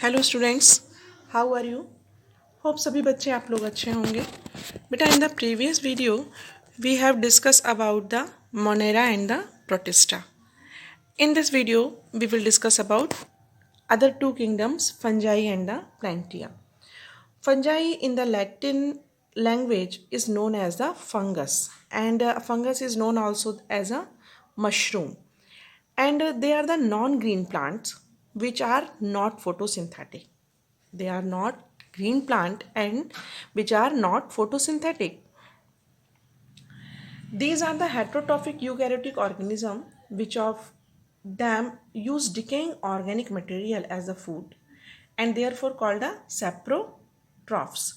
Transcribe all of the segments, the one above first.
Hello students, how are you? Hope सभी बच्चे आप लोग अच्छे होंगे। बेटा, in the previous video we have discuss about the monera and the protista. In this video we will discuss about other two kingdoms, fungi and the plantae. Fungi in the Latin language is known as the fungus, and fungus is known also as a mushroom, and they are the non-green plants which are not photosynthetic. They are not green plant and which are not photosynthetic. These are the heterotrophic eukaryotic organism which of them use decaying organic material as a food and therefore called the saprotrophs.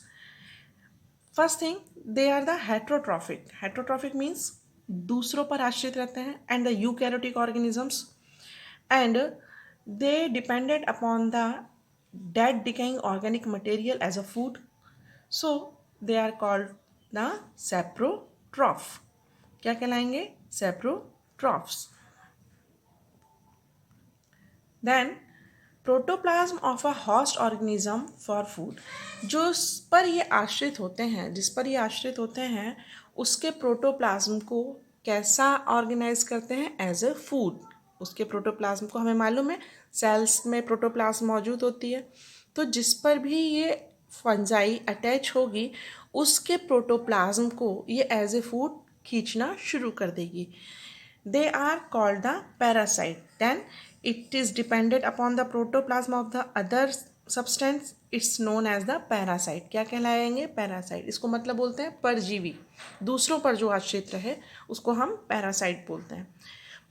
First thing, they are the heterotrophic. Heterotrophic means दूसरों पर आश्रित रहते हैं, and the eukaryotic organisms, and they depended upon the dead decaying organic material as a food, so they are called the saprotroph. क्या कहलाएंगे? saprotrophs. Then protoplasm of a host organism for food. जिस पर ये आश्रित होते हैं उसके protoplasm को कैसा ऑर्गेनाइज करते हैं? As a food. उसके प्रोटोप्लाज्म को हमें मालूम है सेल्स में प्रोटोप्लाज्म मौजूद होती है, तो जिस पर भी ये फंजाई अटैच होगी उसके प्रोटोप्लाज्म को ये एज ए फूड खींचना शुरू कर देगी. They are called the parasite. Then it is dependent upon the protoplasm of the other substance. It's known as the parasite. क्या कहलाएंगे? पैरासाइट. इसको मतलब बोलते हैं परजीवी. दूसरों पर जो आश्रित रहे उसको हम पैरासाइट बोलते हैं.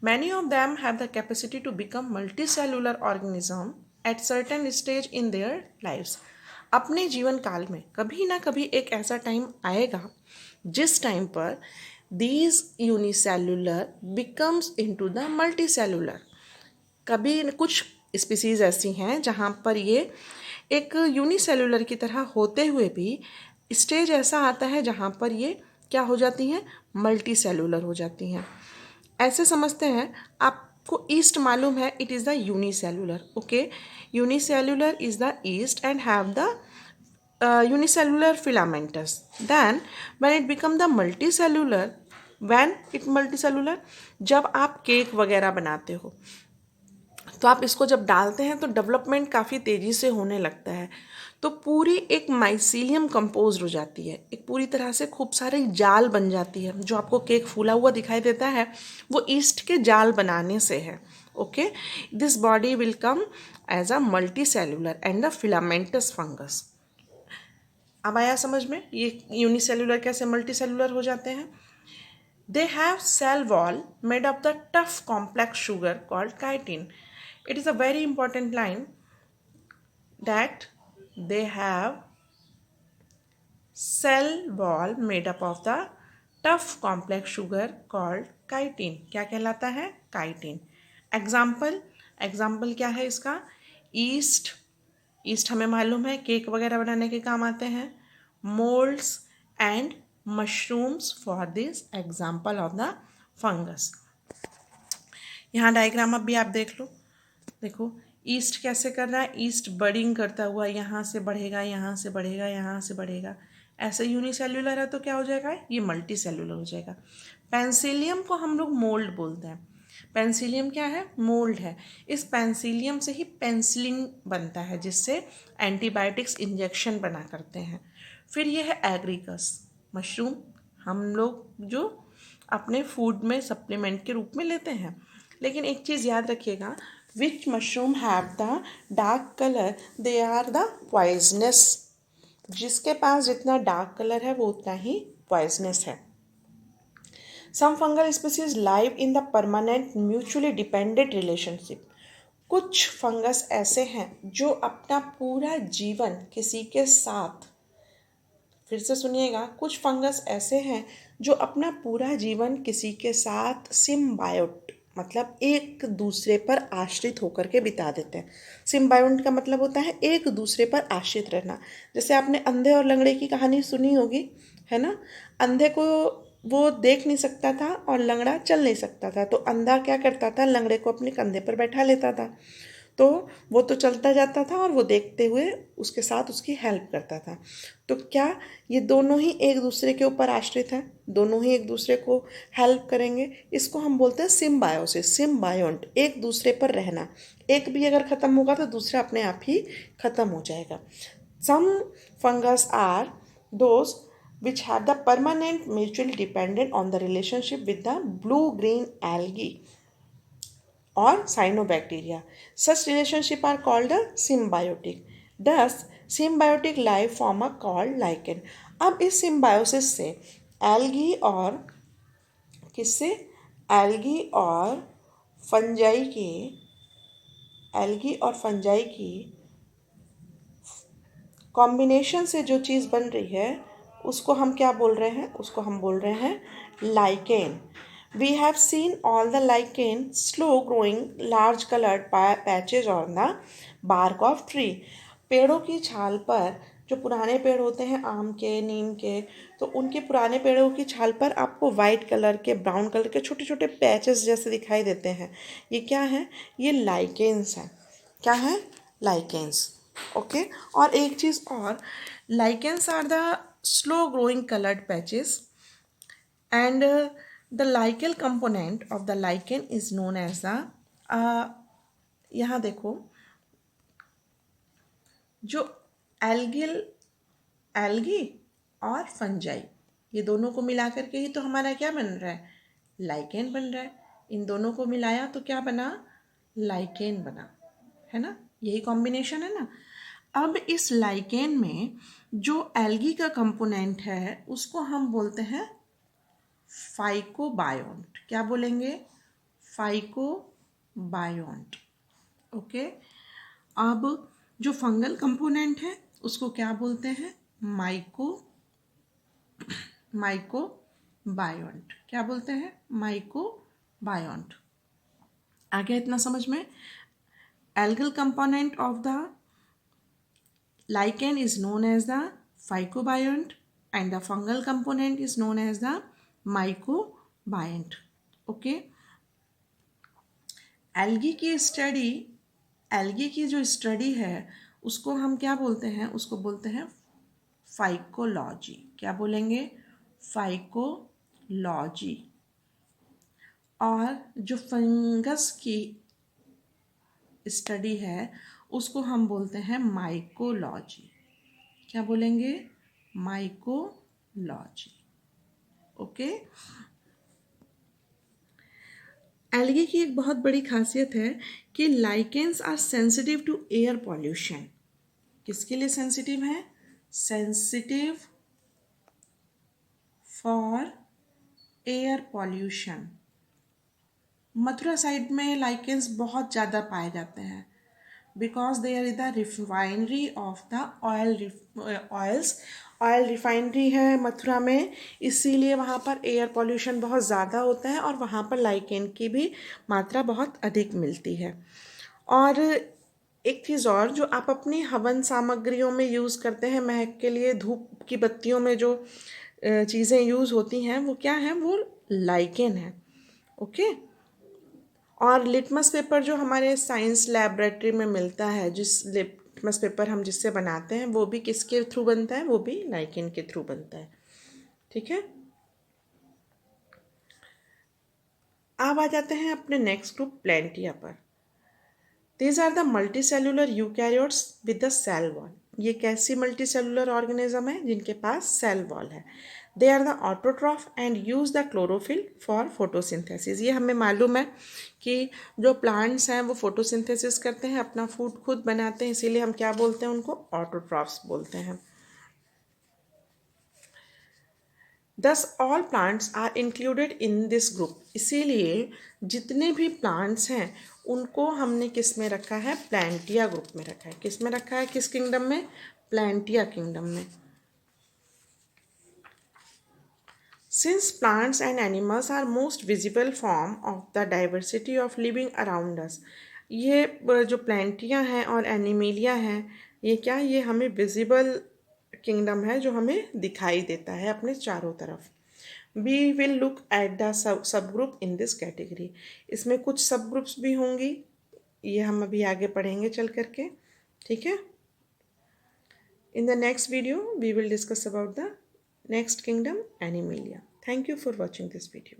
Many of them have the capacity to become multicellular organism at certain stage in their lives. अपने जीवन काल में कभी ना कभी एक ऐसा टाइम आएगा जिस टाइम पर these unicellular becomes into the multicellular. कभी कुछ स्पीसीज ऐसी हैं जहाँ पर ये एक यूनिसेलुलर की तरह होते हुए भी स्टेज ऐसा आता है जहाँ पर ये क्या हो जाती हैं? मल्टी सेलुलर हो जाती हैं. ऐसे समझते हैं, आपको ईस्ट मालूम है, it is the unicellular. Okay, unicellular is the east and have the unicellular filamentous. Then when it become the multicellular, जब आप केक वगैरह बनाते हो तो आप इसको जब डालते हैं तो डेवलपमेंट काफ़ी तेज़ी से होने लगता है, तो पूरी एक माइसीलियम कंपोज हो जाती है, एक पूरी तरह से खूब सारी जाल बन जाती है. जो आपको केक फूला हुआ दिखाई देता है वो ईस्ट के जाल बनाने से है. Okay, this body will come as a multicellular and the filamentous fungus. अब आया समझ में ये यूनिसेलुलर कैसे मल्टी सेलुलर हो जाते हैं. They have cell wall made of the tough complex sugar called chitin. It is a very important line that they have cell wall made up of the tough complex sugar called chitin. क्या कहलाता है? chitin. Example क्या है इसका? East हमें मालूम है cake वगैरह बनाने के काम आते हैं. Moulds and mushrooms for this example of the fungus. यहाँ डायग्राम अब भी आप देख लो. देखो ईस्ट कैसे कर रहा है? ईस्ट बडिंग करता हुआ यहाँ से बढ़ेगा, यहाँ से बढ़ेगा, यहाँ से बढ़ेगा. ऐसे यूनिसेल्युलर है तो क्या हो जाएगा? ये मल्टी सेल्युलर हो जाएगा. पेंसिलियम को हम लोग मोल्ड बोलते हैं. पेंसिलियम क्या है? मोल्ड है. इस पेंसिलियम से ही पेंसिलिन बनता है जिससे एंटीबायोटिक्स इंजेक्शन बना करते हैं. फिर ये है एग्रीकस मशरूम, हम लोग जो अपने फूड में सप्लीमेंट के रूप में लेते हैं. लेकिन एक चीज़ याद रखिएगा, which mushroom have the dark colour they are the poisonous. जिसके पास जितना डार्क कलर है वो उतना ही पॉइजनस है. Some fungal species live in the permanent mutually dependent relationship. कुछ फंगस ऐसे हैं जो अपना पूरा जीवन किसी के साथ, फिर से सुनिएगा, कुछ फंगस ऐसे हैं जो अपना पूरा जीवन किसी के साथ सिम्बायोट मतलब एक दूसरे पर आश्रित होकर के बिता देते हैं. सिम्बायोट का मतलब होता है एक दूसरे पर आश्रित रहना. जैसे आपने अंधे और लंगड़े की कहानी सुनी होगी, है ना. अंधे को वो देख नहीं सकता था और लंगड़ा चल नहीं सकता था, तो अंधा क्या करता था? लंगड़े को अपने कंधे पर बैठा लेता था. तो वो तो चलता जाता था और वो देखते हुए उसके साथ उसकी हेल्प करता था। तो क्या ये दोनों ही एक दूसरे के ऊपर आश्रित हैं, दोनों ही एक दूसरे को हेल्प करेंगे? इसको हम बोलते हैं सिम्बायोसिस, सिम्बायोंट, एक दूसरे पर रहना। एक भी अगर ख़त्म होगा तो दूसरा अपने आप ही ख़त्म हो जाएगा। Some fungus are those which have the permanent mutually dependent on the relationship with the blue green algae or cyanobacteria. Such relationship are called a symbiotic. Thus symbiotic life form are called lichen. अब इस symbiosis से algae और किससे, algae और fungi के, algae और fungi की combination से जो चीज़ बन रही है उसको हम क्या बोल रहे हैं, उसको हम बोल रहे हैं lichen. We have seen all the lichen slow growing large coloured patches on the bark of tree. पेड़ों की छाल पर, जो पुराने पेड़ होते हैं आम के, नीम के, तो उनके पुराने पेड़ों की छाल पर आपको वाइट कलर के, ब्राउन कलर के छोटे छोटे पैचेस जैसे दिखाई देते हैं। ये क्या है? ये लाइकेन्स हैं। क्या है? लाइकेन्स। ओके। और एक चीज़ और, lichens are the slow growing coloured patches and the लाइकेल component of the lichen is known as the, यहाँ देखो, जो एल्गिल, एल्गी और फंजाई, ये दोनों को मिला करके ही तो हमारा क्या बन रहा है? लाइकेन बन रहा है। इन दोनों को मिलाया तो क्या बना? लाइकेन बना, है ना? यही कॉम्बिनेशन है ना। अब इस लाइकेन में जो एल्गी का कंपोनेंट है उसको हम बोलते हैं फाइकोबायोंट। क्या बोलेंगे? फाइकोबायोंट। ओके। अब जो फंगल कंपोनेंट है उसको क्या बोलते हैं? माइकोबायोंट। क्या बोलते हैं? माइकोबायोंट। आ गया इतना समझ में? Algal component of the lichen is known as the phycobiont and the fungal component is known as the mycobiont. Okay. Algae की स्टडी, एल्गी की जो स्टडी है उसको हम क्या बोलते हैं? उसको बोलते हैं फाइकोलॉजी। क्या बोलेंगे? फाइकोलॉजी। और जो फंगस की स्टडी है उसको हम बोलते हैं माइकोलॉजी। क्या बोलेंगे? माइकोलॉजी। ओके। एल्गी की एक बहुत बड़ी खासियत है कि lichens are sensitive to air pollution. किसके लिए सेंसिटिव है? Sensitive for air pollution. Mathura side में लाइकेंस बहुत ज़्यादा पाए जाते हैं because they are the refinery of the oils. Oil refinery है मथुरा में, इसीलिए वहाँ पर एयर पॉल्यूशन बहुत ज़्यादा होता है और वहाँ पर लाइकेन की भी मात्रा बहुत अधिक मिलती है। और एक चीज़ और, जो आप अपनी हवन सामग्रियों में यूज़ करते हैं महक के लिए, धूप की बत्तियों में जो चीज़ें यूज़ होती हैं वो क्या है? वो लाइकेन है। ओके। और लिटमस पेपर जो हमारे साइंस लैबोरेटरी में मिलता है, जिस लिटमस पेपर हम जिससे बनाते हैं, वो भी किसके थ्रू बनता है? वो भी लाइकेन के थ्रू बनता है। ठीक है। अब आ जाते हैं अपने नेक्स्ट ग्रुप प्लेंटिया पर। These are the multicellular eukaryotes with the cell wall. ये कैसी मल्टी सेलुलर ऑर्गेनिज्म है? जिनके पास सेल वॉल है। They are the autotroph and use the chlorophyll for photosynthesis. ये हमें मालूम है कि जो प्लांट्स हैं वो फोटोसिंथेसिस करते हैं, अपना फूड खुद बनाते हैं, इसीलिए हम क्या बोलते हैं? उनको ऑटोट्रॉफ्स बोलते हैं। Thus all plants are included in this group. इसीलिए जितने भी प्लांट्स हैं उनको हमने किस में रखा है? प्लांटिया ग्रुप में रखा है। किस में रखा है? किस किंगडम में? प्लांटिया किंगडम में। Since plants and animals are most visible form of the diversity of living around us, ये जो प्लांटिया हैं और एनिमेलिया हैं, ये क्या? ये हमें विजिबल किंगडम है जो हमें दिखाई देता है अपने चारों तरफ। We will look at the subgroup in this category. इसमें कुछ सब ग्रुप्स भी होंगी ये हम अभी आगे पढ़ेंगे चल करके, ठीक है। In the next video, we will discuss about the next kingdom, Animalia. Thank you for watching this video.